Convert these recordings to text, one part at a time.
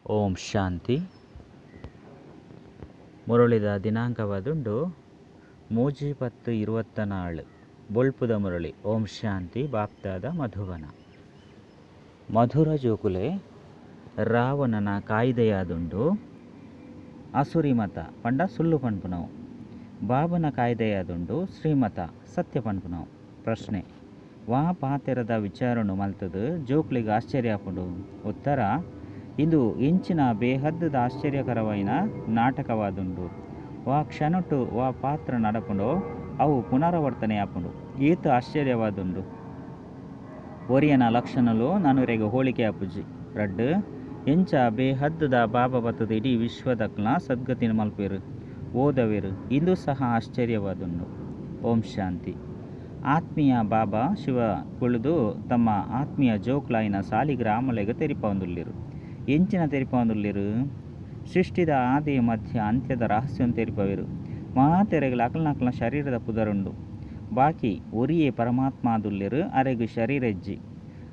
ಓಂ ಶಾಂತಿ. ಮುರಳಿದ ದಿನಾಂಕವಾದುಂಡು 30/10/24 ಬೊಳ್ಪುದ ಮುರಳಿ. ಓಂ ಶಾಂತಿ. ಬಾಪ್ದಾದ ಮಧುವನ. ಮಧುರ ಜೋಕುಲೆ ರಾವಣನ ಕಾಯ್ದೆಯಾದುಂಡು ಅಸುರಿಮತ ಪಂಡ ಸುಳ್ಳು ಪನ್ಪುನವು. ಬಾಬನ ಕಾಯ್ದೆಯಾದುಂಡು ಶ್ರೀಮತ ಸತ್ಯ ಪನ್ಪುನವು. ಪ್ರಶ್ನೆ: ವಾ ಪಾತೆರದ ವಿಚಾರಣು ಮಲ್ತದು ಜೋಕ್ಲಿಗೆ ಆಶ್ಚರ್ಯ ಆಪುಂಡು. ಉತ್ತರ: ಇಂದು ಇಂಚಿನ ಬೇಹದ್ದದ ಆಶ್ಚರ್ಯಕರವಾಯಿನ ನಾಟಕವಾದುಂಡು. ವಾ ಕ್ಷಣಟ್ಟು ವಾ ಪಾತ್ರ ನಡಪುಂಡು ಅವು ಪುನರಾವರ್ತನೆ ಆಪುಂಡು. ಈತ ಆಶ್ಚರ್ಯವಾದುಂಡು. ಒರಿಯನ ಲಕ್ಷಣಲು ನನುರೆಗೆ ಹೋಳಿಕೆ ಆಪುಜಿ. ರಡ್ಡು ಎಂಚ ಬೇಹದ್ದದ ಬಾಬಾ ಬತ್ತದ ಇಡೀ ವಿಶ್ವದಕ್ಲ ಸದ್ಗತಿನ ಮಲ್ಪೇರು ಓದವೇರು. ಇಂದು ಸಹ ಆಶ್ಚರ್ಯವಾದುಂಡು. ಓಂ ಶಾಂತಿ. ಆತ್ಮೀಯ ಬಾಬಾ ಶಿವ ಕುಳಿದು ತಮ್ಮ ಆತ್ಮೀಯ ಜೋಕ್ಲಾಯಿನ ಸಾಲಿಗ್ರಾಮಲೆಗೆ ತೆರಿಪೊಂದುಲ್ಲಿರು. ಎಂಚಿನ ತೆರಿಪೊಂದುಲ್ಲಿರು? ಸೃಷ್ಟಿದ ಆದಿ ಮಧ್ಯ ಅಂತ್ಯದ ರಹಸ್ಯವನ್ನು ತೆರಿಪವೇರು. ಮಹಾತೆರೆಗಳ ಅಕಲ್ನಕಲ್ನ ಶರೀರದ ಪುದರುಂಡು. ಬಾಕಿ ಒರಿಯೇ ಪರಮಾತ್ಮ ಆದುಲ್ಲಿರು. ಅರೆಗು ಶರೀರಜ್ಜಿ.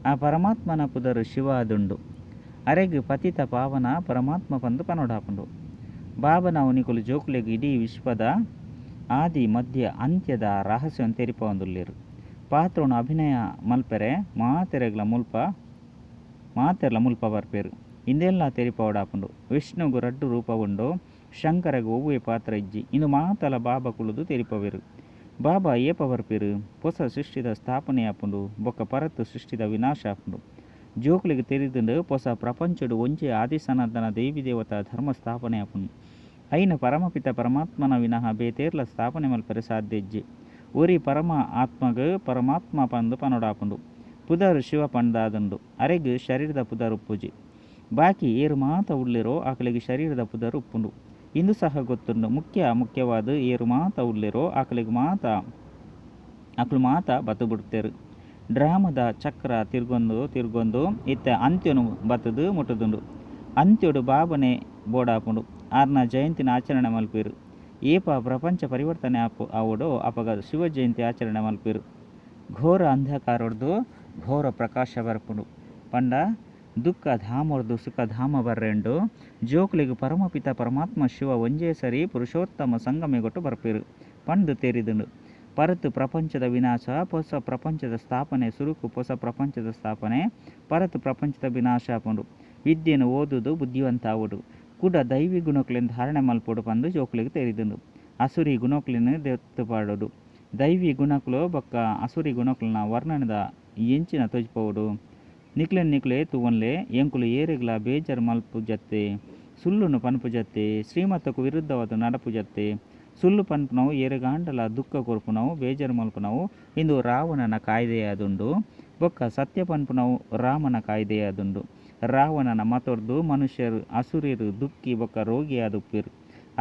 ಆ ಪರಮಾತ್ಮನ ಪುದರು ಶಿವ ಆದುಂಡು. ಅರೆಗು ಪತಿತ ಪಾವನ ಪರಮಾತ್ಮ ಪಂದು ಪನೋಡಾಪುಂಡು. ಬಾಬನ ಅವನಿಕುಲು ಜೋಕುಲೆಗು ಇಡೀ ವಿಶ್ವದ ಆದಿ ಮಧ್ಯ ಅಂತ್ಯದ ರಹಸ್ಯವನ್ನು ತೆರಿಪೊಂದುಲ್ಲಿರು. ಪಾತ್ರವನ್ನು ಅಭಿನಯ ಮಲ್ಪೆರೆ ಮಾತೆರೆಗಳ ಮುಲ್ಪ ಬರ್ಪೇರು. ಇಂದೆಲ್ಲ ತೆರಿಪೋಡಾಪುಂಡು. ವಿಷ್ಣುಗು ರಡ್ಡು ರೂಪ ಉಂಡು. ಶಂಕರಗು ಒವ್ವೇ ಪಾತ್ರ ಇಜ್ಜಿ. ಇನ್ನು ಮಾತಲ ಬಾಬಾ ಕುಳುದು ತೆರಿಪವೇರು. ಬಾಬಾ ಏಪ ಬರ್ಪೇರು. ಹೊಸ ಸೃಷ್ಟಿದ ಸ್ಥಾಪನೆ ಆಪುಂಡು. ಬೊಕ್ಕ ಪರತ್ತು ಸೃಷ್ಟಿದ ವಿನಾಶ ಆಪುಂಡು. ಜೋಕುಲಿಗೆ ತೆರಿದುಂಡು ಹೊಸ ಪ್ರಪಂಚಡು ಒಂಜೆ ಆದಿಸನಾತನ ದೇವಿ ದೇವತಾ ಧರ್ಮ ಸ್ಥಾಪನೆ ಆಪುಂಡು. ಐನ ಪರಮಪಿತ ಪರಮಾತ್ಮನ ವಿನಃ ಬೇತೇರ್ಲ ಸ್ಥಾಪನೆ ಮಲ್ಪರೆ ಸಾಧ್ಯ ಇಜ್ಜಿ. ಒರಿ ಪರಮ ಆತ್ಮಗ ಪರಮಾತ್ಮ ಪಂದು ಪನೋಡಾಪುಂಡು. ಪುದರು ಶಿವ ಪಂದಾದುಂಡು. ಅರೆಗು ಶರೀರದ ಪುದರು ಉಪ್ಪುಜಿ. ಬಾಕಿ ಏರು ಮಾತ ಉಳ್ಳಿರೋ ಆಕಲಿಗೆ ಶರೀರದ ಪುದರು ಉಪ್ಪುಂಡು. ಇಂದು ಸಹ ಗೊತ್ತುಂಡು. ಮುಖ್ಯವಾದ ಏರು ಮಾತ ಉಳ್ಳಿರೋ ಆಕಲಿಗೆ ಆಕಲು ಮಾತ ಬತ್ತು ಬಿಡ್ತೇರು. ಡ್ರಾಮದ ಚಕ್ರ ತಿರ್ಗೊಂದು ಇತ್ತ ಅಂತ್ಯನು ಬತ್ತದು ಮುಟ್ಟದುಂಡು. ಅಂತ್ಯಡು ಬಾಬನೆ ಬೋಡಾಪುಂಡು. ಆರ್ನ ಜಯಂತಿನ ಆಚರಣೆ ಮಲ್ಪೇರು. ಏಪ ಪ್ರಪಂಚ ಪರಿವರ್ತನೆ ಆವಡೋ ಅಪಗ ಶಿವ ಜಯಂತಿ ಆಚರಣೆ ಮಲ್ಪೇರು. ಘೋರ ಅಂಧಕಾರೊಡ್ದು ಘೋರ ಪ್ರಕಾಶ ಬರ್ಪುಂಡು. ಪಂಡ ದುಃಖ ಧಾಮೊಡ್ದು ಸುಖ ಧಾಮ ಬರ್ರೆಂಡು. ಜೋಕ್ಲಿಗೆ ಪರಮಪಿತ ಪರಮಾತ್ಮ ಶಿವ ಒಂಜೇ ಸರಿ ಪುರುಷೋತ್ತಮ ಸಂಗಮೆಗೊಟ್ಟು ಬರ್ಪೇರು. ಪಂಡು ತೆರಿದುಂಡು. ಪರತು ಪ್ರಪಂಚದ ವಿನಾಶ ಹೊಸ ಪ್ರಪಂಚದ ಸ್ಥಾಪನೆ ಸುರುಕು. ಹೊಸ ಪ್ರಪಂಚದ ಸ್ಥಾಪನೆ ಪರತು ಪ್ರಪಂಚದ ವಿನಾಶ ಆಪುಂಡು. ವಿದ್ಯೆಯನ್ನು ಓದುದು ಬುದ್ಧಿವಂತ ಆವುಡು. ಕೂಡ ದೈವಿ ಗುಣಕ್ಲಿಂದ ಧಾರಣೆ ಮಲ್ಪೋಡು ಪಂದು ಜೋಕ್ಲಿಗೆ ತೆರಿದುಂಡು. ಅಸುರಿ ಗುಣಕ್ಲಿನ ದೆತ್ತುಪಾಡೋಡು. ದೈವಿ ಗುಣಕ್ಲು ಬೊಕ್ಕ ಅಸುರಿ ಗುಣಕ್ಲನ ವರ್ಣನದ ಎಂಚಿನ ತೊಜ್ಪೋಡು. ನಿಕ್ಲೆ ತೂವನ್ಲೆ ಎಂಕುಲು ಏರೆಗ್ಲ ಬೇಜಾರು ಮಲ್ಪು ಜತ್ತೆ. ಸುಳ್ಳುನು ಪನ್ಪು ಜತ್ತೆ. ಶ್ರೀಮತಕ್ಕೂ ವಿರುದ್ಧವಾದ ನಡಪು ಜತ್ತೆ. ಸುಳ್ಳು ಪನ್ಪುನವು ಏರೆಗಾಂಡಲ ದುಃಖ ಕೊರ್ಪುನವು ಬೇಜಾರು ಮಲ್ಪುನವು ಇಂದು ರಾವಣನ ಕಾಯ್ದೆಯಾದುಂಡು. ಬೊಕ್ಕ ಸತ್ಯ ಪನ್ಪುನವು ರಾಮನ ಕಾಯ್ದೆಯಾದುಂಡು. ರಾವಣನ ಮತೊರ್ದು ಮನುಷ್ಯರು ಅಸುರಿರು ದುಃಖಿ ಬೊಕ್ಕ ರೋಗಿಯಾದುಪ್ಪೇರು.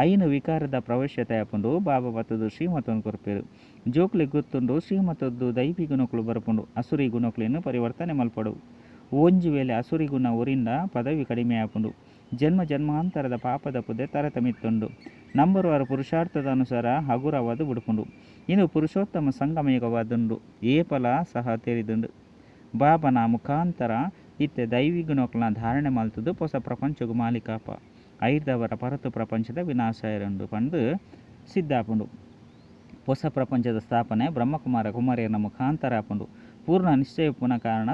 ಐನು ವಿಕಾರದ ಪ್ರವೇಶತೆ ಆಪುಂಡು. ಬಾಬಾ ಬತ್ತದು ಶ್ರೀಮತವನ್ನು ಕೊರ್ಪೇರು. ಜೋಕ್ಲಿಗೆ ಗೊತ್ತುಂಡು ಶ್ರೀಮತದ್ದು ದೈವಿ ಗುಣಕ್ಲು ಬರ್ಪುಂಡು. ಅಸುರಿ ಗುಣಕ್ಲಿನ್ನು ಪರಿವರ್ತನೆ ಮಲ್ಪಡು. ಒಂಜಿ ವೇಳೆ ಅಸುರಿ ಗುಣ ಒರಿಂದ ಪದವಿ ಕಡಿಮೆ ಆಪುಂಡು. ಜನ್ಮಾಂತರದ ಪಾಪದ ಪುದೆ ತರತಮಿತ್ತುಂಡು. ನಂಬರುವಾರ ಪುರುಷಾರ್ಥದ ಅನುಸಾರ ಹಗುರವಾದು ಬಿಡುಪುಂಡು. ಇನ್ನು ಪುರುಷೋತ್ತಮ ಸಂಗಮಯುಗವಾದುಂಡು. ಏಪಲ ಸಹ ತೆರಿದುಂಡು. ಬಾಬನ ಮುಖಾಂತರ ಇತ್ತೆ ದೈವಿ ಗುಣಕ್ಲನ ಧಾರಣೆ ಮಲ್ತದು ಹೊಸ ಪ್ರಪಂಚಗೂ ಮಾಲೀಕಾಪ. ಐರ್ದವರ ಪರತು ಪ್ರಪಂಚದ ವಿನಾಶ ಇರಂಡು ಪಂದು ಸಿದ್ಧಾಪುಂಡು. ಹೊಸ ಪ್ರಪಂಚದ ಸ್ಥಾಪನೆ ಬ್ರಹ್ಮಕುಮಾರ ಕುಮಾರಿಯರ ಮುಖಾಂತರ ಆಪುಂಡು. ಪೂರ್ಣ ನಿಶ್ಚಯ ಪುನಃ ಕಾರಣ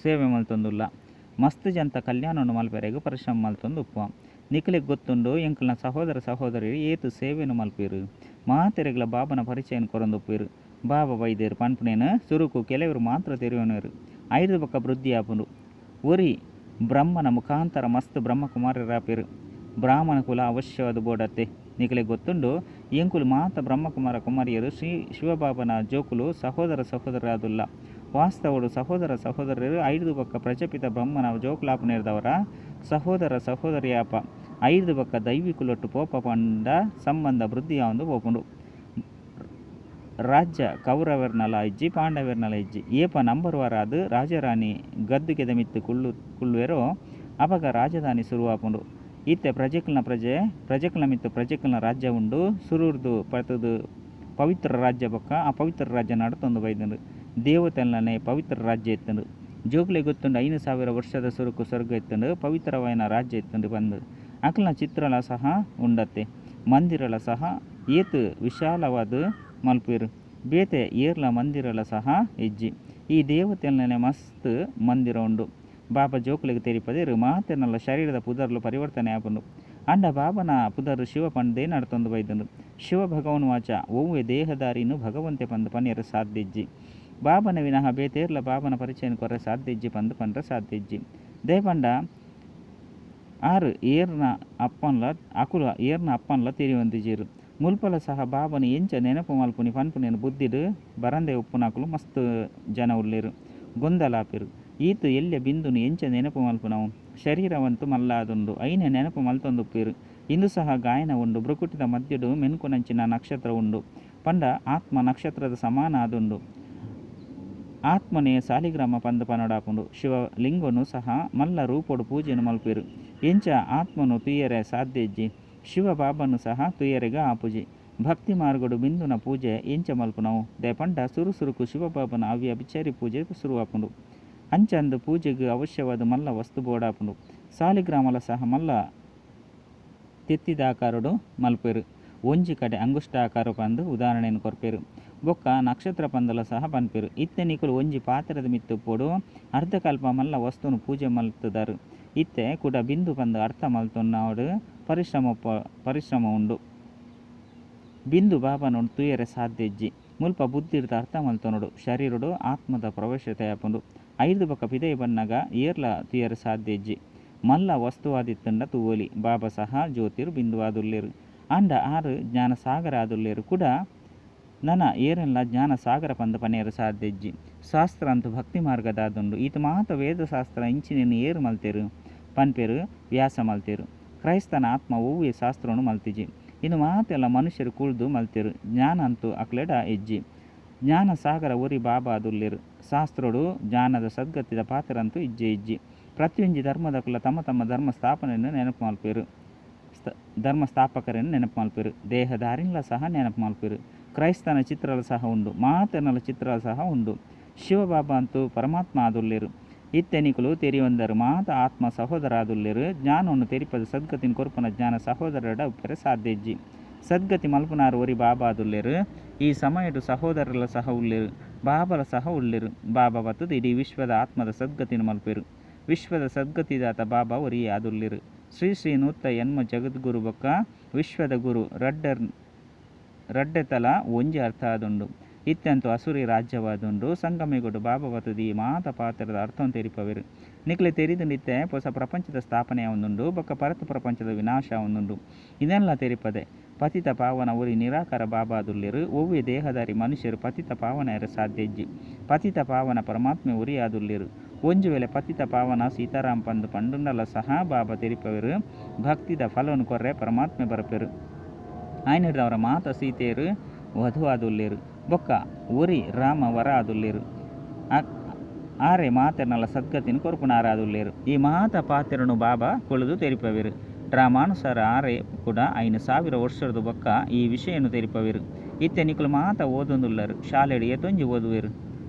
ಸೇವೆ ಮಲ್ತೊಂದುಲ್ಲ. ಮಸ್ತ್ ಜಂತ ಕಲ್ಯಾಣವನ್ನು ಮಲ್ಪೆರೆಗೂ ಪರಿಶ್ರಮ ಮಲ್ತೊಂದು ಉಪ್ಪ. ನಿಖಲಿಗೆ ಗೊತ್ತುಂಡು ಎಂಕಲ್ನ ಸಹೋದರ ಸಹೋದರಿ ಏತು ಸೇವೆಯನ್ನು ಮಲ್ಪೇರು. ಮಾತೆರೆಗಳ ಬಾಬನ ಪರಿಚಯನ ಕೊರೊಂದುಪ್ಪೇರು. ಬಾಬಾ ವೈದ್ಯರು ಪನ್ಪುನೇನು ಸುರುಕು ಕೆಲವರು ಮಾತ್ರ ತೆರೆಯೋನೇರು. ಐದು ಬೊಕ್ಕ ವೃದ್ಧಿ ಆಪುಂಡು. ಒರಿ ಬ್ರಹ್ಮನ ಮುಖಾಂತರ ಮಸ್ತ್ ಬ್ರಹ್ಮಕುಮಾರರಾಪೇರು. ಬ್ರಾಹ್ಮಣ ಕುಲ ಅವಶ್ಯವಾದ ಬೋಡತ್ತೆ. ನಿಖಲಿಗೆ ಗೊತ್ತುಂಡು ಎಂಕುಲು ಮಾತ ಬ್ರಹ್ಮಕುಮಾರ ಕುಮಾರಿಯರು ಶಿವಬಾಬನ ಜೋಕುಲು ಸಹೋದರರಾದುಲ್ಲ. ವಾಸ್ತವಡು ಸಹೋದರರು ಐದು ಬೊಕ್ಕ ಪ್ರಜಾಪಿತ ಬ್ರಹ್ಮನ ಜೋಕುಲಾಪನೇರ್ದವರ ಸಹೋದರಿಯಾಪ. ಐದು ಬೊಕ್ಕ ದೈವಿ ಕುಲೊಟ್ಟು ಪೋಪ ಪಂಡ ಸಂಬಂಧ ವೃದ್ಧಿಯಾವಂದು ಪೋಪುಂಡು. ರಾಜ್ಯ ಕೌರವರ್ನಲ ಇಜ್ಜಿ ಪಾಂಡವರ್ನಲ ಇಜ್ಜಿ. ಏಪ ನಂಬರುವಾರ ಅದು ರಾಜರಾಣಿ ಗದ್ದುಗೆದ ಮಿತ್ತು ಕುಳ್ಳುವೆರೋ ಅಪಗ ರಾಜಧಾನಿ ಶುರುವಾಪುಂಡು. ಇತ್ತೆ ಪ್ರಜೆಕ್ಲ ಮಿತ್ತು ಪ್ರಜೆಕ್ಲನ ರಾಜ್ಯ ಉಂಡು. ಸುರುರ್ದು ಪತದು ಪವಿತ್ರ ರಾಜ್ಯ ಬೊಕ್ಕ ಅಪವಿತ್ರ ರಾಜ್ಯ ನಡತೊಂದು ಬೈದುಂಡು. ದೇವತೆಲ್ಲನೆ ಪವಿತ್ರ ರಾಜ್ಯ ಎತ್ತುಂಡು. ಜೋಗ್ಲೆ ಗೊತ್ತುಂಡು 5,000 ವರ್ಷದ ಸುರುಕು ಸ್ವರ್ಗ ಇತ್ತಂಡು ಪವಿತ್ರವಾಯಿನ ರಾಜ್ಯ ಇತ್ತಂಡು ಬಂದು ಅಕ್ಲ ಚಿತ್ರಲ ಸಹ ಉಂಡತ್ತೆ. ಮಂದಿರಲ ಸಹ ಏತ್ ವಿಶಾಲವಾದ ಮಲ್ಪೇರು ಬೇತೆ ಏರ್ಲ ಮಂದಿರಲ ಸಹ ಇಜ್ಜಿ. ಈ ದೇವತೆಲ್ನೇ ಮಸ್ತ್ ಮಂದಿರ ಉಂಡು. ಬಾಬಾ ಜೋಕ್ಲೆಗೆ ತೆರಿಪದೇರು ಮಾತೆನಲ್ಲ ಶರೀರದ ಪುದರ್ಲು ಪರಿವರ್ತನೆ ಆಪುಂಡು. ಅಂಡ ಬಾಬನ ಪುದರ್ ಶಿವ ಪಂಡದೇ ನಡ್ತೊಂದು ಬೈದುಂಡು. ಶಿವ ಭಗವನ್ ವಾಚ ಒವ್ವೆ ದೇಹದಾರಿನು ಭಗವಂತೆ ಪಂದು ಪನ್ಯರು ಸಾಧ್ಯ ಇಜ್ಜಿ. ಬಾಬನ ವಿನಃ ಬೇತೇರ್ಲ ಬಾಬನ ಪರಿಚಯನ ಕೊರ್ರೆ ಸಾಧ್ಯ ಇಜ್ಜಿ ಪಂದು ಪಂಡ್ರೆ ಸಾಧ್ಯ ಇಜ್ಜಿ. ದೇಪಂಡ ಆರು ಏರ್ನ ಅಪ್ಪನ್ಲ ಅಕುಲ ಏರ್ನ ಅಪ್ಪನ್ಲ ತಿರಿಯೊಂದಿಜೀರು. ಮುಲ್ಪಲ ಸಹ ಬಾಬನ ಎಂಚ ನೆನಪು ಮಲ್ಪುನಿ ಪನ್ಪುನೇನು ಬುದ್ಧಿಡು ಬರಂದೆ ಉಪ್ಪುನಾಕುಲು ಮಸ್ತ್ ಜನ ಉಳ್ಳೇರು ಗೊಂದಲಾಪಿರು. ಈತು ಎಲ್ಯ ಬಿಂದುನು ಎಂಚ ನೆನಪು ಮಲ್ಪುನವು ಶರೀರವಂತು ಮಲ್ಲಾದುಂಡು ಐನೆ ನೆನಪು ಮಲ್ತೊಂದುಪ್ಪೇರು. ಇಂದು ಸಹ ಗಾಯನ ಉಂಡು. ಬ್ರುಕುಟಿದ ಮಧ್ಯಡು ಮೆನ್ಕುನಂಚಿನ ನಕ್ಷತ್ರ ಉಂಡು. ಪಂಡ ಆತ್ಮ ನಕ್ಷತ್ರದ ಸಮಾನ ಆದುಂಡು. ಆತ್ಮನೇ ಸಾಲಿಗ್ರಾಮ ಪಂದು ಪನೊಡಾಪುಂಡು. ಶಿವಲಿಂಗನು ಸಹ ಮಲ್ಲ ರೂಪೋಡು ಪೂಜೆನು ಮಲ್ಪೇರು. ಎಂಚ ಆತ್ಮನು ತುಯ್ಯರೆ ಸಾಧ್ಯ ಇಜ್ಜಿ. ಶಿವ ಬಾಬನು ಸಹ ತುಯ್ಯರೆಗ ಆಪುಜಿ. ಭಕ್ತಿ ಮಾರ್ಗಡು ಬಿಂದುನ ಪೂಜೆ ಎಂಚ ಮಲ್ಪುನವು ದೇಪಂಡ ಸುರುಸುರುಕು ಶಿವಬಾಬನ ಅವ್ಯ ಬಿಚಾರಿ ಪೂಜೆ ಶುರುವಾಪುಂಡು. ಅಂಚಂದು ಪೂಜೆಗೆ ಅವಶ್ಯವಾದ ಮಲ್ಲ ವಸ್ತು ಬೋಡಾಪುಂಡು. ಸಾಲಿಗ್ರಾಮಲ ಸಹ ಮಲ್ಲ ತೆತ್ತಿದಾಕಾರಡು ಮಲ್ಪೇರು. ಒಂಜಿ ಕಡೆ ಅಂಗುಷ್ಟಾಕಾರ ಪಂದು ಉದಾಹರಣೆಯನ್ನು ಕೊರ್ಪೇರು. ಬೊಕ್ಕ ನಕ್ಷತ್ರ ಪಂದಲ ಸಹ ಪನ್ಪೇರು. ಇತ್ತೆ ನಿಕುಲು ಒಂಜಿ ಪಾತ್ರದ ಮಿತ್ತು ಪೋಡು ಅರ್ಧಕಲ್ಪ ಮಲ್ಲ ವಸ್ತುನು ಪೂಜೆ ಮಲ್ತುದಾರು. ಇತ್ತೆ ಕೂಡ ಬಿಂದು ಪಂದು ಅರ್ಥ ಮಲ್ತೊನ್ನೋಡು ಪರಿಶ್ರಮ ಉಂಡು. ಬಿಂದು ಬಾಬನ ತುಯ್ಯರೆ ಸಾಧ್ಯ ಇಜ್ಜಿ. ಮುಲ್ಪ ಬುದ್ಧಿರ್ದ ಅರ್ಥ ಮಲ್ತೊನೊಡು ಶರೀರಡು ಆತ್ಮದ ಪ್ರವೇಶತೆಯಾಪುಂಡು. 5 ಬೊಕ್ಕ ಪಿದೈ ಬನ್ನಗ ಏರ್ಲ ತುಯ್ಯರೆ ಸಾಧ್ಯ ಇಜ್ಜಿ. ಮಲ್ಲ ವಸ್ತುವಾದಿತ್ತಂಡ ತೂವೊಲಿ ಬಾಬಾ ಸಹ ಜ್ಯೋತಿರು ಬಿಂದುವಾದುಲ್ಲೇರು. ಅಂಡ ಆರು ಜ್ಞಾನ ಸಾಗರ ಆದುಲ್ಲೇರು ಕೂಡ ನನ ಏರೆಲ್ಲ ಜ್ಞಾನ ಸಾಗರ ಪಂದು ಪನೆಯರು ಸಾಧ್ಯ ಇಜ್ಜಿ. ಶಾಸ್ತ್ರ ಅಂತೂ ಭಕ್ತಿ ಮಾರ್ಗದಾದುಂಡು. ಈತ ಮಾತ ವೇದಶಾಸ್ತ್ರ ಇಂಚಿನೇನು ಏರು ಮಲ್ತೇರು ಪನ್ಪೇರು ವ್ಯಾಸ ಮಲ್ತೇರು. ಕ್ರೈಸ್ತನ ಆತ್ಮ ಒವ್ವೇ ಶಾಸ್ತ್ರನು ಮಲ್ತಿಜಿ. ಇನ್ನು ಮಾತೆಲ್ಲ ಮನುಷ್ಯರು ಕುಳ್ದು ಮಲ್ತೇರು. ಜ್ಞಾನ ಅಂತೂ ಅಕ್ಲೆಡ ಇಜ್ಜಿ. ಜ್ಞಾನ ಸಾಗರ ಒರಿ ಬಾಬಾ ಆದುಲ್ಲೇರು. ಶಾಸ್ತ್ರಡು ಜ್ಞಾನದ ಸದ್ಗತಿದ ಪಾತ್ರರಂತೂ ಇಜ್ಜೆ ಇಜ್ಜಿ. ಪ್ರತಿಯೊಂಜಿ ಧರ್ಮದಕುಲ ತಮ್ಮ ತಮ್ಮ ಧರ್ಮ ಸ್ಥಾಪನೆಯನ್ನು ನೆನಪು ಮಲ್ಪೇರು. ಧರ್ಮ ಸ್ಥಾಪಕರನ್ನು ನೆನಪು ಮಲ್ಪೇರು. ದೇಹದಾರಿನ್ಲ ಸಹ ನೆನಪು ಮಲ್ಪೇರು. ಕ್ರೈಸ್ತನ ಚಿತ್ರಲ ಸಹ ಉಂಡು. ಮಾತೆನಲ ಚಿತ್ರಲ ಸಹ ಉಂಡು. ಶಿವಬಾಬಾ ಅಂತೂ ಪರಮಾತ್ಮ ಆದುಲ್ಲೇರು. ಇತ್ತೆನಿಕುಲು ತೆರಿಯೊಂದರು ಮಾತ ಆತ್ಮ ಸಹೋದರ ಆದುಲ್ಲೇರು. ಜ್ಞಾನವನ್ನು ತೆರಿಪದ ಸದ್ಗತಿನ ಕೊರ್ಪುನ ಜ್ಞಾನ ಸಹೋದರಡ ಉಪ್ಪರೆ ಸಾಧ್ಯ ಇಜ್ಜಿ. ಸದ್ಗತಿ ಮಲ್ಪುನಾರು ಒರಿ ಬಾಬಾ ಆದುಲ್ಲೇರು. ಈ ಸಮಯಡು ಸಹೋದರಲ ಸಹ ಉಳ್ಳೇರು. ಬಾಬಲ ಸಹ ಉಳ್ಳೇರು. ಬಾಬಾ ಬತ್ತದು ಇಡೀ ವಿಶ್ವದ ಆತ್ಮದ ಸದ್ಗತಿನ ಮಲ್ಪೇರು. ವಿಶ್ವದ ಸದ್ಗತಿದಾತ ಬಾಬಾ ಒರಿ ಆದುಲ್ಲೇರು. ಶ್ರೀ ಶ್ರೀ ನೂತ್ತ ಎನ್ಮ ಜಗದ್ಗುರು ಬೊಕ್ಕ ವಿಶ್ವದ ಗುರು ರಡ್ಡೆತಲ ಒಂಜಿ ಅರ್ಥ ಆದುಂಡು. ಇತ್ತಂತೂ ಅಸುರಿ ರಾಜ್ಯವಾದುಂಡು. ಸಂಗಮೆಗೊಡು ಬಾಬಾ ಬತ್ತದು ಈ ಮಾತ ಪಾತ್ರದ ಅರ್ಥವನ್ನು ತೆರಿಪವೆರು. ನಿಕ್ಲೆ ತೆರಿದುಂಡಿತ್ತೆ ಹೊಸ ಪ್ರಪಂಚದ ಸ್ಥಾಪನೆ ಆವೊಂದುಂಡು. ಬೊಕ್ಕ ಪರತ ಪ್ರಪಂಚದ ವಿನಾಶ ಆವೊಂದುಂಡು. ಇದೆಲ್ಲ ತೆರಿಪದೆ ಪತಿತ ಪಾವನ ಒರಿ ನಿರಾಕಾರ ಬಾಬಾ ಆದುಲ್ಲೇರು. ಒವ್ವೇ ದೇಹದಾರಿ ಮನುಷ್ಯರು ಪತಿತ ಪಾವನೆಯರು ಸಾಧ್ಯ ಇಜ್ಜಿ. ಪತಿತ ಪಾವನ ಪರಮಾತ್ಮೆ ಒರಿ ಆದುಲ್ಲೇರು. ಒಂಜು ವೇಳೆ ಪತಿತ ಪಾವನ ಸೀತಾರಾಮ್ ಪಂದು ಪಂಡುಂಡಲ ಸಹ ಬಾಬಾ ತೆರಿಪವೆರು. ಭಕ್ತಿದ ಫಲವನ್ನು ಕೊರ್ರೆ ಪರಮಾತ್ಮೆ ಬರಪೇರು. ಆಯ್ನಿಡ್ದವರ ಮಾತ ಸೀತೆಯರು ವಧು ಆದುಲ್ಲೇರು. ಬೊಕ್ಕ ಒರಿ ರಾಮ ವರ ಆದುಲ್ಲೇರು. ಆರೆ ಮಾತೆರ್ನಲ ಸದ್ಗತಿನ ಕೊರ್ಪುನಾರ ಆದುಲ್ಲೇರು. ಈ ಮಾತ ಪಾತೆರನು ಬಾಬಾ ಕೊಳುದು ತೆರಿಪವೆರು. ಡ್ರಾಮಾನುಸಾರ ಆರೆ ಕೂಡ 5,000 ವರ್ಷದ್ದು ಬೊಕ್ಕ ಈ ವಿಷಯನು ತೆರಿಪವೆರು. ಇತ್ತೆ ನಿಕುಲು ಮಾತ ಓದೊಂದುಲ್ಲರು. ಶಾಲೆಡು ಏತೊಂಜಿ ಓದುವೆರು.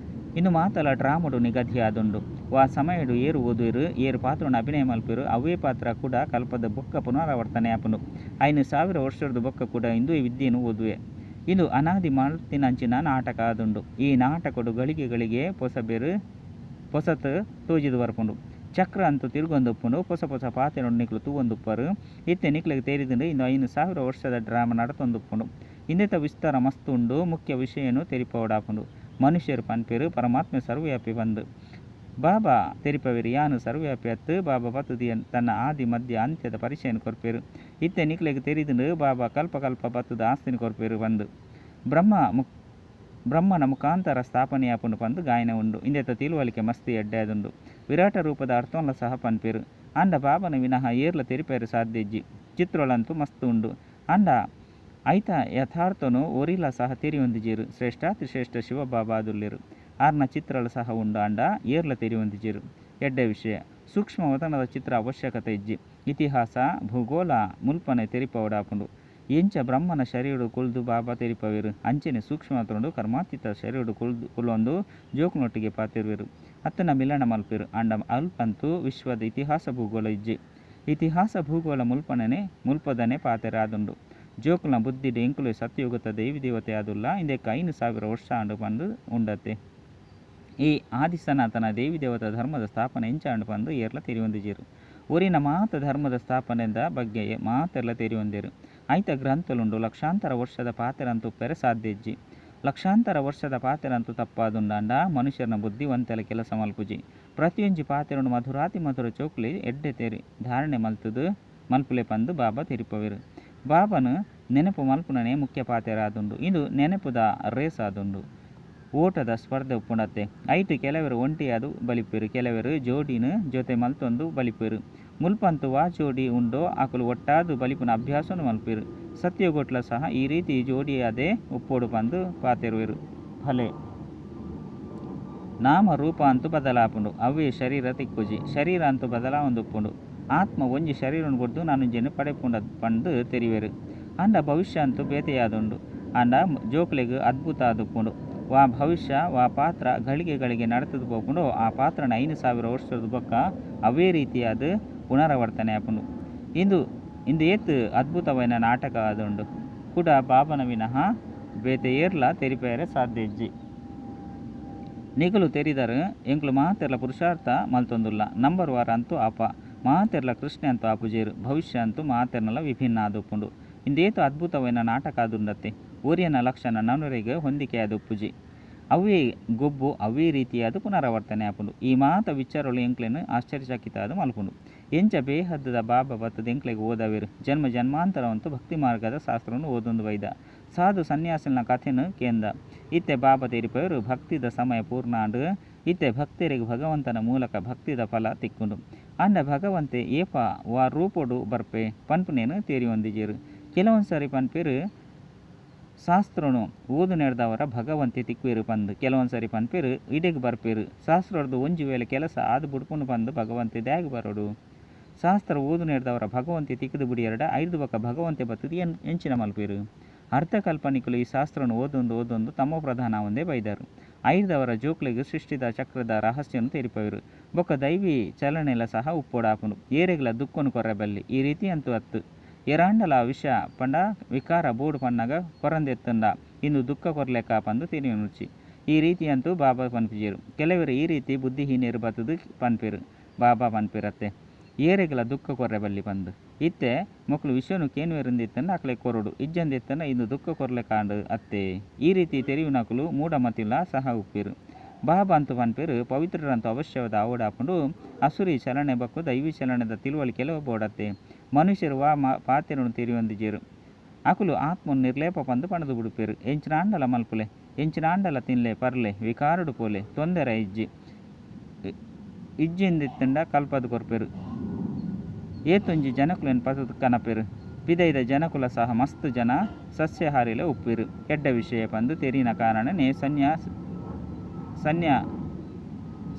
ಇನ್ನು ಮಾತಲ ಡ್ರಾಮಡು ನಿಗದಿ ಆದುಂಡು. ವಾ ಸಮಯಡು ಏರು ಓದುವೆರು. ಏರು ಪಾತ್ರವನ್ನು ಅಭಿನಯ ಮಲ್ಪೇರು. ಅವೇ ಪಾತ್ರ ಕೂಡ ಕಲ್ಪದ ಬೊಕ್ಕ ಪುನರಾವರ್ತನೆ ಆಪುಂಡು. 5,000 ವರ್ಷದ್ದು ಬೊಕ್ಕ ಕೂಡ ಇಂದು ಈ ವಿದ್ಯೆಯನ್ನು ಓದುವೆ. ಇದು ಅನಾದಿ ಮಲ್ತಿನಂಚಿನ ನಾಟಕ ಆದುಂಡು. ಈ ನಾಟಕಡು ಗಳಿಗೆ ಪೊಸತ್ ತೂಜಿದು ಬರ್ಪುಂಡು. ಚಕ್ರ ಅಂತೂ ತಿರುಗೊಂದುಪ್ಪುಂಡು. ಹೊಸ ಹೊಸ ಪಾತೆರನ್ನು ನಿಕ್ಲು ತೂವೊಂದುಪ್ಪರು. ಇತ್ತೆ ನಿಕ್ಲೆಗೆ ತೆರಿದುಂಡು ಇಂದು 5,000 ವರ್ಷದ ಡ್ರಾಮ ನಡತೊಂದುಪ್ಪುಂಡು. ಇಂದೆತ ವಿಸ್ತಾರ ಮಸ್ತ್ ಉಂಡು. ಮುಖ್ಯ ವಿಷಯನು ತೆರಿಪವಡಾಪುಂಡು. ಮನುಷ್ಯರು ಪನ್ಪೇರು ಪರಮಾತ್ಮೆ ಸರ್ವವ್ಯಾಪಿ ಬಂದು ಬಾಬಾ ತೆರಿಪವೆರು. ಯಾನು ಸರ್ವವ್ಯಾಪಿ ಅತ್ತು ಬಾಬಾ ಬತ್ತುದಿ ತನ್ನ ಆದಿ ಮಧ್ಯ ಅಂತ್ಯದ ಪರಿಚಯನ ಕೊರ್ಪೇರು. ಇತ್ತೆ ನಿಕ್ಲೆಗೆ ತೆರಿದುಂಡು ಬಾಬಾ ಕಲ್ಪ ಬತ್ತದ ಆಸ್ತಿನ ಕೊರ್ಪೇರು ಬಂದು ಬ್ರಹ್ಮನ ಮುಖಾಂತರ ಸ್ಥಾಪನೆಯಾಪುಂಡು ಪಂದು ಗಾಯನ ಉಂಡು. ಇಂದೆತ ತಿಳುವಳಿಕೆ ಮಸ್ತಿ ಎಡ್ಡೆ ಆದುಂಡು. ವಿರಾಟ ರೂಪದ ಅರ್ಥವನ್ಲ ಸಹ ಪನ್ಪೇರು. ಅಂಡ ಬಾಬನ ವಿನಃ ಏರ್ಲ ತೆರಿಪೇರು ಸಾಧ್ಯ ಇಜ್ಜಿ. ಚಿತ್ರಗಳಂತೂ ಮಸ್ತ್ ಉಂಡು. ಅಂಡ ಐತ ಯಥಾರ್ಥನು ಒರಿಲ ಸಹ ತೆರಿಯೊಂದಿಜೇರು. ಶ್ರೇಷ್ಠಾತಿಶ್ರೇಷ್ಠ ಶಿವಬಾಬಾ ಆದುಲ್ಲೇರು. ಆರ್ನ ಚಿತ್ರಲು ಸಹ ಉಂಡು. ಅಂಡ ಏರ್ಲ ತೆರಿಯೊಂದಿಜೇರು. ಎಡ್ಡೆ ವಿಷಯ ಸೂಕ್ಷ್ಮ ವತನದ ಚಿತ್ರ ಅವಶ್ಯಕತೆ ಇಜ್ಜಿ. ಇತಿಹಾಸ ಭೂಗೋಳ ಮುಲ್ಪನೆ ತೆರಿಪವಡಾಪುಂಡು. ಎಂಚ ಬ್ರಹ್ಮನ ಶರೀರಡು ಕುಲ್ದು ಬಾಬಾ ತೆರಿಪವಿರು ಅಂಚೆನೆ ಸೂಕ್ಷ್ಮತೊಂಡು ಕರ್ಮಾತೀತ ಶರೀರಡು ಕುಲೊಂದು ಜೋಕ್ನೊಟ್ಟಿಗೆ ಪಾತಿರುವೆರು ಅತ್ತನ ಮಿಲನ ಮಲ್ಪಿರು ಅಂಡ ಅಲ್ಪಂತೂ ವಿಶ್ವದ ಇತಿಹಾಸ ಭೂಗೋಳ ಇಜ್ಜಿ ಇತಿಹಾಸ ಭೂಗೋಳ ಮುಲ್ಪದನೆ ಪಾತೆರಾದುಂಡು ಜೋಕುಲ ಬುದ್ಧಿಡು ಎಂಕುಲು ಸತ್ಯಯುಗತ ದೇವಿ ದೇವತೆ ಆದುಲ್ಲ ಇಂದೆಕ್ಕ 5,000 ವರ್ಷ ಅಂಡು ಬಂದು ಉಂಡತ್ತೆ. ಈ ಆದಿ ಸನಾತನ ದೇವಿ ದೇವತಾ ಧರ್ಮದ ಸ್ಥಾಪನೆ ಎಂಚಾಂಡು ಬಂದು ಏರ್ಲ ತೆರಿಯೊಂದಿಜೀರು ಊರಿನ ಮಾತ ಧರ್ಮದ ಸ್ಥಾಪನೆದ ಬಗ್ಗೆ ಮಾತೆಲ್ಲ ತೆರಿಯೊಂದಿರು ಐತ ಗ್ರಂಥಲುಂಡು ಲಕ್ಷಾಂತರ ವರ್ಷದ ಪಾತೆರಂತೂ ಪೆರೆ ಸಾಧ್ಯಜ್ಜಿ ಲಕ್ಷಾಂತರ ವರ್ಷದ ಪಾತೆರಂತೂ ತಪ್ಪಾದುಂಡಾಂಡ ಮನುಷ್ಯನ ಬುದ್ಧಿವಂತೆಲ ಕೆಲಸ ಮಲ್ಪುಜಿ ಪ್ರತಿಯೊಂಜಿ ಪಾತೆರುಂಡು ಮಧುರಾತಿ ಮಧುರ ಚೋಕ್ಲಿ ಎಡ್ಡೆ ತೆರಿ ಧಾರಣೆ ಮಲ್ಪುಲೆ ಪಂದು ಬಾಬಾ ತೆರಿಪವಿರು ಬಾಬನು ನೆನಪು ಮಲ್ಪುನನೇ ಮುಖ್ಯ ಪಾತೆರಾದುಂಡು ಇದು ನೆನಪುದ ರೇಸ್ ಆದುಂಡು ಓಟದ ಸ್ಪರ್ಧೆ ಉಪ್ಪುಂಡತ್ತೆ ಐಟು ಕೆಲವರು ಒಂಟಿಯಾದು ಬಲಿಪೇರು ಕೆಲವರು ಜೋಡಿನ ಜೊತೆ ಮಲ್ತೊಂದು ಬಲಿಪೇರು ಮುಲ್ಪಂತು ವಾ ಜೋಡಿ ಉಂಡೋ ಆಕಲು ಒಟ್ಟಾದು ಬಲಿಪುನ ಅಭ್ಯಾಸನು ಮಲ್ಪೇರು ಸತ್ಯಗೊಟ್ಲ ಸಹ ಈ ರೀತಿ ಜೋಡಿಯಾದೇ ಉಪ್ಪೋಡು ಬಂದು ಪಾತೆರುವೆರು ಫಲೆ ನಾಮ ರೂಪ ಅಂತೂ ಬದಲಾಪುಂಡು ಅವೇ ಶರೀರ ತಿಕ್ಕುಜಿ ಶರೀರ ಅಂತೂ ಬದಲಾವೊಂದುಪ್ಪುಂಡು ಆತ್ಮ ಒಂಜಿ ಶರೀರನು ಕೊಡ್ದು ನಾನು ಜನ ಪಡೆಪುಂಡ ಪಂದು ತೆರಿವೆರು ಅಂಡ ಭವಿಷ್ಯ ಅಂತೂ ಬೇತೆಯಾದುಂಡು ಅಂಡ ಜೋಕ್ಲೆಗ್ ಅದ್ಭುತ ಆದುಪ್ಪುಂಡು ವಾ ಭವಿಷ್ಯ ವಾ ಪಾತ್ರ ಗಳಿಗೆ ನಡೆತದು ಪೋಪುಂಡು ಆ ಪಾತ್ರನ 5,000 ವರ್ಷದ ಬೊಕ್ಕ ಅವೇ ರೀತಿಯಾದ ಪುನರಾವರ್ತನೆ ಆಪುಂಡು ಇಂದು ಏತ್ ಅದ್ಭುತವೈನ ನಾಟಕ ಆದುಂಡು ಕೂಡ ಬಾಬನ ವಿನಃ ಬೇತೆ ಏರ್ಲ ತೆರಿಪೇರೆ ಸಾಧ್ಯ ಇಜ್ಜಿ ನಿಗಲು ತೆರಿದರು ಎಂಕ್ಲು ಮಾತೆರ್ಲ ಪುರುಷಾರ್ಥ ಮಲ್ತೊಂದುಲ್ಲ ನಂಬರ್ ವಾರ ಅಂತೂ ಆಪ ಮಾತೆರ್ಲ ಕೃಷ್ಣ ಅಂತೂ ಆಪುಜೇರು ಭವಿಷ್ಯ ಅಂತೂ ಮಾತೆರ್ನಲ ವಿಭಿನ್ನ ಆದುಪ್ಪುಂಡು ಇಂದೇತು ಅದ್ಭುತವೈನ ನಾಟಕ ಆದುಂಡತ್ತೆ ಊರಿನ ಲಕ್ಷಣ ನವರಿಗೆ ಹೊಂದಿಕೆ ಆದುಪ್ಪುಜಿ ಅವೇ ಗೊಬ್ಬು ಅವೇ ರೀತಿಯಾದ ಪುನರಾವರ್ತನೆ ಆಪುಂಡು ಈ ಮಾತ ವಿಚಾರಗಳು ಎಂಕ್ಲೆನು ಆಶ್ಚರ್ಯಚಕಿತ ಆದು ಮಲ್ಪುಂಡು ಎಂಚ ಬೇಹದ್ದದ ಬಾಬಾ ಬತ್ತದ ಎಂಕ್ಲೆಗೆ ಓದವೇರು ಜನ್ಮ ಜನ್ಮಾಂತರವಂತೂ ಭಕ್ತಿ ಮಾರ್ಗದ ಶಾಸ್ತ್ರವನ್ನು ಓದೊಂದು ವೈದ ಸಾಧು ಸನ್ಯಾಸಿನ ಕಥೆನು ಕೇಂದ ಇತ್ತೆ ಬಾಬಾ ತೆರಿಪವರು ಭಕ್ತಿದ ಸಮಯ ಪೂರ್ಣಾಂಡು ಇತ್ತೆ ಭಕ್ತರಿಗೆ ಭಗವಂತನ ಮೂಲಕ ಭಕ್ತಿದ ಫಲ ತಿಕ್ಕುಂಡು ಅಂಡ ಭಗವಂತೆ ಏಪ ವಾ ರೂಪೋಡು ಬರ್ಪೆ ಪನ್ಪುನೇನು ತೇರಿ ಹೊಂದಿಜೇರು ಕೆಲವೊಂದು ಸಾರಿ ಪನ್ಪೇರು ಶಾಸ್ತ್ರನು ಓದು ನಡೆದವರ ಭಗವಂತೆ ತಿಕ್ಕುವೆರು ಪಂದು ಕೆಲವೊಂದು ಸಾರಿ ಪನ್ಪೇರು ಇಡೆಗೆ ಬರ್ಪೇರು ಶಾಸ್ತ್ರದ್ದು ಒಂಜಿ ವೇಳೆ ಕೆಲಸ ಆದು ಬುಡ್ಪುಂಡು ಬಂದು ಭಗವಂತೆ ದ್ಯಾಗ ಬರೋಡು ಶಾಸ್ತ್ರ ಓದು ನಡೆದವರ ಭಗವಂತೆ ತಿಕ್ಕದು ಬಿಡಿ 5 ಬಕ್ಕ ಭಗವಂತೆ ಬತ್ತದು ಎಂಚಿನ ಮಲ್ಪೇರು ಅರ್ಥಕಲ್ಪನಿಕಲು ಈ ಶಾಸ್ತ್ರನು ಓದೊಂದು ತಮ್ಮ ಪ್ರಧಾನ ಒಂದೇ ಬೈದರು 5ದವರ ಜೋಕ್ಲಿಗೆ ಸೃಷ್ಟಿದ ಚಕ್ರದ ರಹಸ್ಯನು ತೆರಿಪವರು ಬೊಕ್ಕ ದೈವಿ ಚಲನೆಲ್ಲ ಸಹ ಉಪ್ಪೋಡಾಪುಂಡು ಏರೆಗ್ಲ ದುಃಖನು ಕೊರ್ರೆಬಲ್ಲಿ ಈ ರೀತಿ ಅಂತೂ ಅತ್ತು ಎರಾಂಡಲ ವಿಷ ಪಂಡ ವಿಕಾರ ಬೋಡು ಪಣ್ಣಗ ಕೊರಂದೆತ್ತಂಡ ಇಂದು ದುಃಖ ಕೊರ್ಲೆಕ್ಕ ಪಂದು ತಿರಿಯುನುಚಿ ಈ ರೀತಿ ಅಂತೂ ಬಾಬಾ ಪನ್ಪಿಜೇರು ಕೆಲವರು ಈ ರೀತಿ ಬುದ್ಧಿಹೀನರು ಬತ್ತದು ಪನ್ಪೇರು ಬಾಬಾ ಪನ್ಪೇರತ್ತೆ ಏರೆಗ್ಲ ದುಃಖ ಕೊರ್ರೆಬಲ್ಲಿ ಪಂದು ಇತ್ತೆ ಮಕ್ಕಳು ವಿಷನು ಕೇನುವೆರಿಂದಿತ್ತಂಡ ಅಕ್ಲೆ ಕೊರಡು ಇಜ್ಜಂದಿತ್ತಂಡ ಇಂದು ದುಃಖ ಕೊರ್ಲೆ ಕಾಂಡು ಅತ್ತೆ ಈ ರೀತಿ ತೆರಿಯುನಕಲು ಮೂಢಮತಿಲ್ಲ ಸಹ ಉಪ್ಪೇರು ಬಾಬಾ ಅಂತೂ ಪನ್ಪೇರು ಪವಿತ್ರರಂತೂ ಅವಶ್ಯವಾದ ಆವಡಾಪುಂಡು ಅಸುರಿ ಚಲನೆ ಬಕ್ಕು ದೈವಿ ಚಲನೆದ ತಿಳುವಳಿಕೆಲ್ಲ ಬೋಡತ್ತೆ ಮನುಷ್ಯರು ವಾ ಪಾತೆರನು ತೆರಿಯೊಂದಿಜೇರು ಅಕುಲು ಆತ್ಮನು ನಿರ್ಲೇಪ ಪಂದು ಪಣದು ಬಿಡುಪೇರು ಎಂಚಿನ ಅಂಡಲ ಮಲ್ಪುಲೆ ಎಂಚಿನ ಅಂಡಲ ತಿನ್ಲೆ ಪರ್ಲೆ ವಿಕಾರುಡು ಪೋಲೆ ತೊಂದರೆ ಇಜ್ಜಿಂದಿತ್ತಂಡ ಕಲ್ಪದು ಕೊರ್ಪೇರು ಏತೊಂಜಿ ಜನಕುಲೆನ್ ಪಸದು ಕನಪೇರು ಪಿದೈದ ಜನಕುಲ ಸಹ ಮಸ್ತ್ ಜನ ಸಸ್ಯಹಾರಿಲೆ ಉಪ್ಪೇರು ಕೆಡ್ಡ ವಿಷಯ ಪಂದು ತೆರಿನ ಕಾರಣನೇ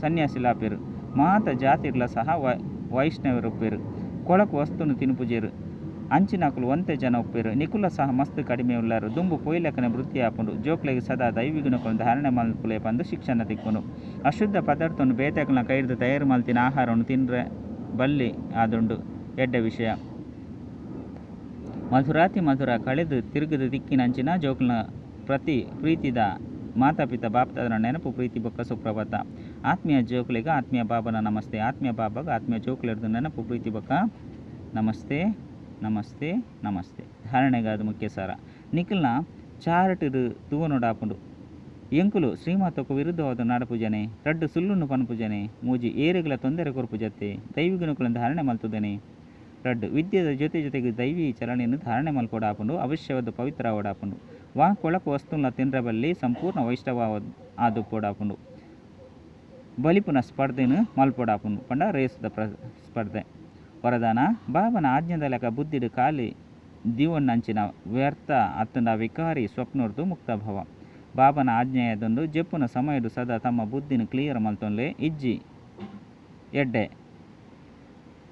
ಸನ್ಯಾಸಿಲಾಪೇರು ಮಾತ ಜಾತಿರ್ಲ ಸಹ ವೈಷ್ಣವರು ಉಪ್ಪೇರು ಕೊಳಕು ವಸ್ತುನು ತಿನುಪುಜೇರು ಅಂಚಿನಕುಲು ಒಂತೆ ಜನ ಉಪ್ಪೇರು ನಿಕುಲ ಸಹ ಮಸ್ತ್ ಕಡಿಮೆ ಉಳ್ಳಾರು ದುಂಬು ಪೊಯ್ಲಕನೆ ವೃತ್ತಿ ಆಪುಂಡು ಜೋಕ್ಲೆಗೆ ಸದಾ ದೈವಿಗುಣಕೊಂಡು ಧಾರಣೆ ಮಲ್ಪುಲೆ ಪಂದು ಶಿಕ್ಷಣ ತಿಕ್ಕುಂಡು ಅಶುದ್ಧ ಪದಾರ್ಥವನ್ನು ಬೇತಕಲ್ನ ಕೈಡ್ದು ತಯಾರು ಮಲ್ತಿನ ಆಹಾರವನ್ನು ತಿನ್ರೆ ಬಲ್ಲಿ ಆದುಂಡು ಎಡ್ಡ ವಿಷಯ ಮಧುರಾತಿ ಮಧುರ ಕಳೆದು ತಿರುಗದು ದಿಕ್ಕಿನಂಚಿನ ಜೋಕ್ಲನ ಪ್ರತಿ ಪ್ರೀತಿದ ಮಾತಾಪಿತ ಬಾಪ್ತಾದರ ನೆನಪು ಪ್ರೀತಿ ಬೊಕ್ಕ ಸುಪ್ರಭಾತ ಆತ್ಮೀಯ ಜೋಕ್ಲಿಗ ಆತ್ಮೀಯ ಬಾಬನ ನಮಸ್ತೆ ಆತ್ಮೀಯ ಬಾಬಾಗ ಆತ್ಮೀಯ ಜೋಕ್ಲಿರ್ದು ನೆನಪು ಪ್ರೀತಿ ಬೊಕ್ಕ ನಮಸ್ತೆ ನಮಸ್ತೆ ನಮಸ್ತೆ ಧಾರಣೆಗಾದ ಮುಖ್ಯ ಸಾರ ನಿಖಿಲ್ನ ಚಾರಟಿದು ತೂವನೊಡಾಪುಂಡು ಎಂಕುಲು ಶ್ರೀಮಾತಕ್ಕೂ ವಿರುದ್ಧವಾದ ನಾಡಪೂಜನೆ ರಡ್ಡು ಸುಳ್ಳುನ್ನು ಪನ್ಪುಜನೆ ಮೂಜಿ ಏರೆಗಳ ತೊಂದರೆ ಕೊರ್ಪುಜತ್ತೆ ದೈವಿಗುಣಗಳನ್ನು ಧಾರಣೆ ಮಲ್ತುದನೆ ರಡ್ಡು ವಿದ್ಯೆದ ಜೊತೆಗೆ ದೈವಿ ಚಲನೆಯನ್ನು ಧಾರಣೆ ಮಲ್ಕೊಡಾಪುಂಡು ಅವಶ್ಯವಾದ ಪವಿತ್ರ ಓಡಾಪುಂಡು ವಾ ಕೊಳಕು ವಸ್ತುನ ತಿನ್ರಬಲ್ಲಿ ಸಂಪೂರ್ಣ ವೈಷ್ಣವ ಆದುಪ್ಪೋಡಾಪುಂಡು ಬಲಿಪುನ ಸ್ಪರ್ಧೆನು ಮಲ್ಪೊಡಾಪುಂಡು ಪಂಡ ರೇಸ್ದ ಸ್ಪರ್ಧೆ ವರದಾನ ಬಾಬನ ಆಜ್ಞದ ಲೆಕ್ಕ ಬುದ್ಧಿಡು ಖಾಲಿ ದಿವಣ್ಣಂಚಿನ ವ್ಯರ್ಥ ಅತ್ತಂಡ ವಿಕಾರಿ ಸ್ವಪ್ನೋರ್ದು ಮುಕ್ತ ಭವ ಬಾಬನ ಆಜ್ಞೆಯದೊಂದು ಜಪ್ಪುನ ಸಮಯಡು ಸದಾ ತಮ್ಮ ಬುದ್ಧಿನ ಕ್ಲಿಯರ್ ಮಲ್ತೊಂಡ್ಲೆ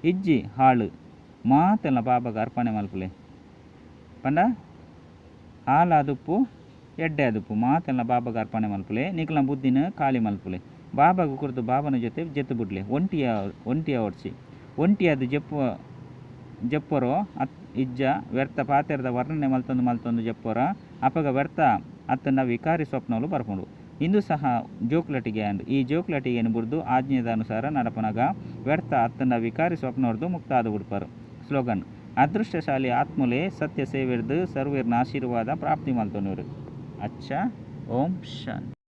ಇಜ್ಜಿ ಹಾಳು ಮಾತೆಲ್ಲ ಬಾಬಾಗ ಅರ್ಪಣೆ ಮಲ್ಪುಲೆ ಪಂಡ ಆಲಾದುಪ್ಪು ಎಡ್ಡೆ ಅದುಪ್ಪು ಮಾತೆಲ್ಲ ಬಾಬಾಗ ಅರ್ಪಣೆ ಮಲ್ಪುಲೆ ನಿಕ್ಲ ಬುದ್ಧಿನ ಖಾಲಿ ಮಲ್ಪುಲೆ ಬಾಬಾಗ ಕುರಿತು ಬಾಬನ ಜೊತೆ ಜೆತ್ತು ಬಿಡ್ಲೆ ಒಂಟಿಯ ಓಡಿಸಿ ಒಂಟಿಯದು ಜಪ್ಪರೋ ಇಜ್ಜ ವ್ಯರ್ಥ ಪಾತೆರದ ವರ್ಣನೆ ಮಲ್ತೊಂದು ಜಪ್ಪರ ಅಪಗ ವ್ಯರ್ಥ ಅತ್ತನ ವಿಕಾರಿ ಸ್ವಪ್ನಗಳು ಬರ್ಕೊಂಡು ಇಂದು ಸಹ ಜೋಕ್ಲಟಿಗೆ ಅಂಡ್ ಈ ಜೋಕ್ಲಟಿಗೆ ಬುರ್ದು ಆಜ್ಞೆದ ಅನುಸಾರ ನಡಪನಗ ವ್ಯರ್ಥ ಅತ್ತನ ವಿಕಾರಿ ಸ್ವಪ್ನ ಹೊಡೆದು ಮುಕ್ತ ಆದು ಬಿಡ್ಪಾರು. ಸ್ಲೋಗನ್: ಅದೃಷ್ಟಶಾಲಿ ಆತ್ಮಲೆ ಸತ್ಯ ಸೇವೆರ್ದು ಸರ್ವೇರ್ನ ಆಶೀರ್ವಾದ ಪ್ರಾಪ್ತಿ ಮಲ್ತೊನವರು. ಅಚ್ಚ. ಓಂ ಶಾಂತಿ.